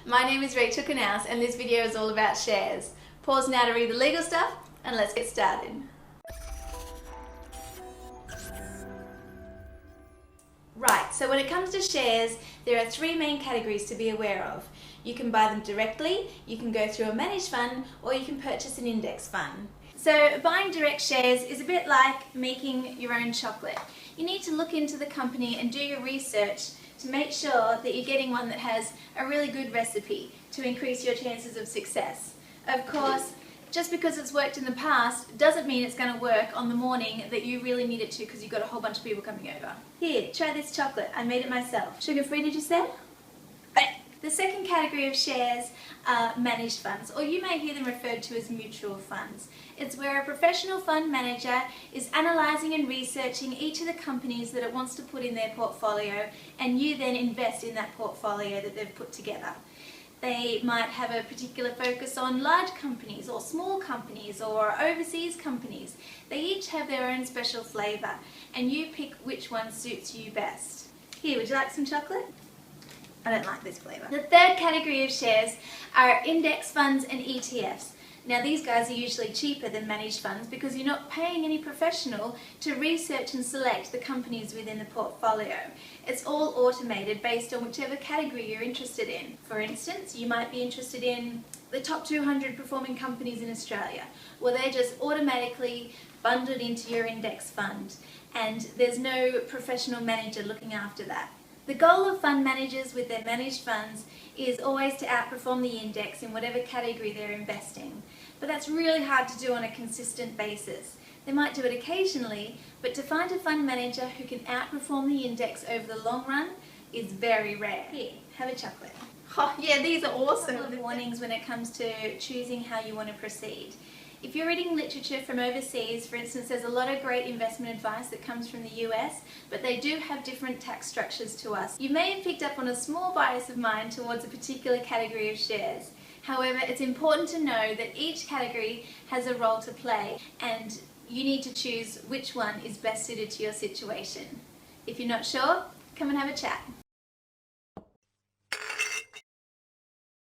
My name is Rachel Knaus and this video is all about shares. Pause now to read the legal stuff and let's get started. Right, so when it comes to shares, there are three main categories to be aware of. You can buy them directly, you can go through a managed fund, or you can purchase an index fund. So buying direct shares is a bit like making your own chocolate. You need to look into the company and do your research to make sure that you're getting one that has a really good recipe to increase your chances of success. Of course, just because it's worked in the past doesn't mean it's going to work on the morning that you really need it to because you've got a whole bunch of people coming over. Here, try this chocolate. I made it myself. Sugar-free, did you say? The second category of shares are managed funds, or you may hear them referred to as mutual funds. It's where a professional fund manager is analysing and researching each of the companies that it wants to put in their portfolio, and you then invest in that portfolio that they've put together. They might have a particular focus on large companies or small companies or overseas companies. They each have their own special flavour, and you pick which one suits you best. Here, would you like some chocolate? I don't like this flavour. The third category of shares are index funds and ETFs. Now these guys are usually cheaper than managed funds because you're not paying any professional to research and select the companies within the portfolio. It's all automated based on whichever category you're interested in. For instance, you might be interested in the top 200 performing companies in Australia. Well, they're just automatically bundled into your index fund and there's no professional manager looking after that. The goal of fund managers with their managed funds is always to outperform the index in whatever category they're investing. But that's really hard to do on a consistent basis. They might do it occasionally, but to find a fund manager who can outperform the index over the long run is very rare. Here, have a chocolate. Oh yeah, these are awesome. A couple of warnings when it comes to choosing how you want to proceed. If you're reading literature from overseas, for instance, there's a lot of great investment advice that comes from the US, but they do have different tax structures to us. You may have picked up on a small bias of mine towards a particular category of shares. However, it's important to know that each category has a role to play and you need to choose which one is best suited to your situation. If you're not sure, come and have a chat.